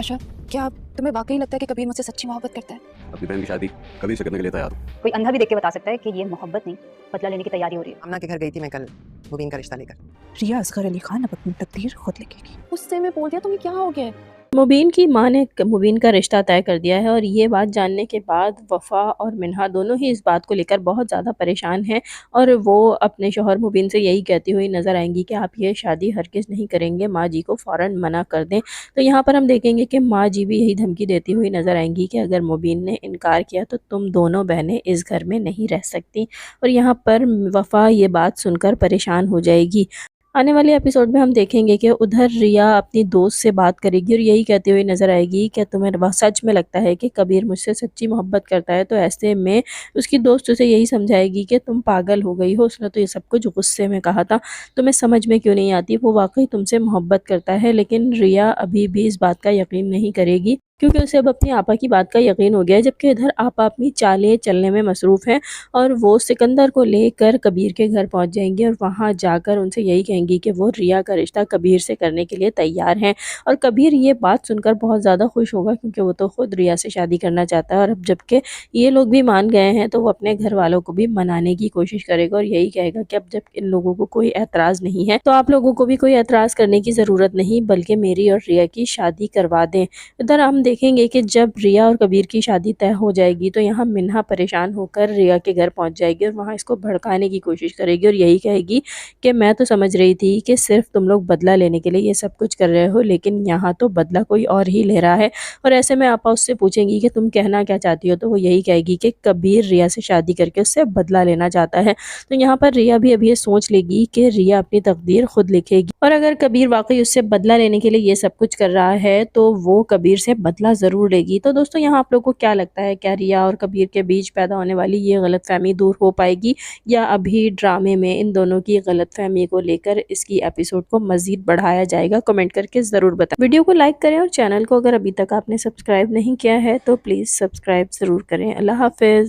कश्यप, क्या तुम्हें वाकई लगता है कि कबीर मुझसे सच्ची मोहब्बत करता है? अपनी बहन की शादी कभी से करने के लिए तैयार हूँ। कोई अंधा भी देख के बता सकता है कि ये मोहब्बत नहीं, बदला लेने की तैयारी हो रही है। अमना के घर गई थी मैं कल मुबीन का रिश्ता लेकर। रिया असगर अली खान अब अपनी तकदीर खुद लिखेगी। उससे मैं बोल दिया तुम्हें क्या हो गया? मुबीन की मां ने मुबीन का रिश्ता तय कर दिया है और ये बात जानने के बाद वफ़ा और मिन्हा दोनों ही इस बात को लेकर बहुत ज़्यादा परेशान हैं और वो अपने शौहर मुबीन से यही कहती हुई नज़र आएंगी कि आप ये शादी हरगिज़ नहीं करेंगे, माँ जी को फ़ौरन मना कर दें। तो यहाँ पर हम देखेंगे कि माँ जी भी यही धमकी देती हुई नज़र आएंगी कि अगर मुबीन ने इनकार किया तो तुम दोनों बहनें इस घर में नहीं रह सकती। और यहाँ पर वफ़ा ये बात सुनकर परेशान हो जाएगी। आने वाले एपिसोड में हम देखेंगे कि उधर रिया अपनी दोस्त से बात करेगी और यही कहती हुई नज़र आएगी कि तुम्हें सच में लगता है कि कबीर मुझसे सच्ची मोहब्बत करता है। तो ऐसे में उसकी दोस्त उसे यही समझाएगी कि तुम पागल हो गई हो, उसने तो ये सब कुछ गुस्से में कहा था, तुम्हें समझ में क्यों नहीं आती, वो वाकई तुमसे मोहब्बत करता है। लेकिन रिया अभी भी इस बात का यकीन नहीं करेगी क्योंकि उसे अब अपनी आपा की बात का यकीन हो गया है, जबकि इधर आपा अपनी चालें चलने में मसरूफ़ हैं और वो सिकंदर को लेकर कबीर के घर पहुंच जाएंगी और वहां जाकर उनसे यही कहेंगी कि वो रिया का रिश्ता कबीर से करने के लिए तैयार हैं। और कबीर ये बात सुनकर बहुत ज़्यादा खुश होगा क्योंकि वो तो खुद रिया से शादी करना चाहता है और अब जबकि ये लोग भी मान गए हैं तो वो अपने घर वालों को भी मनाने की कोशिश करेगा और यही कहेगा कि अब जब इन लोगों को कोई एतराज़ नहीं है तो आप लोगों को भी कोई एतराज़ करने की ज़रूरत नहीं, बल्कि मेरी और रिया की शादी करवा दें। इधर हम देखेंगे कि जब रिया और कबीर की शादी तय हो जाएगी तो यहाँ मिन्हा परेशान होकर रिया के घर पहुंच जाएगी और वहाँ इसको भड़काने की कोशिश करेगी और यही कहेगी कि मैं तो समझ रही थी कि सिर्फ तुम लोग बदला लेने के लिए ये सब कुछ कर रहे हो, लेकिन यहाँ तो बदला कोई और ही ले रहा है। और ऐसे में आपा उससे पूछेंगी कि तुम कहना क्या चाहती हो, तो वो यही कहेगी कि कबीर रिया से शादी करके उससे बदला लेना चाहता है। तो यहाँ पर रिया भी अब ये सोच लेगी कि रिया अपनी तकदीर खुद लिखेगी और अगर कबीर वाकई उससे बदला लेने के लिए ये सब कुछ कर रहा है तो वो कबीर से बदला ज़रूर लेगी। तो दोस्तों यहाँ आप लोग को क्या लगता है, क्या रिया और कबीर के बीच पैदा होने वाली ये गलतफहमी दूर हो पाएगी या अभी ड्रामे में इन दोनों की गलतफहमी को लेकर इसकी एपिसोड को मजीद बढ़ाया जाएगा? कमेंट करके ज़रूर बताएं। वीडियो को लाइक करें और चैनल को अगर अभी तक आपने सब्सक्राइब नहीं किया है तो प्लीज़ सब्सक्राइब ज़रूर करें। अल्लाह हाफिज़।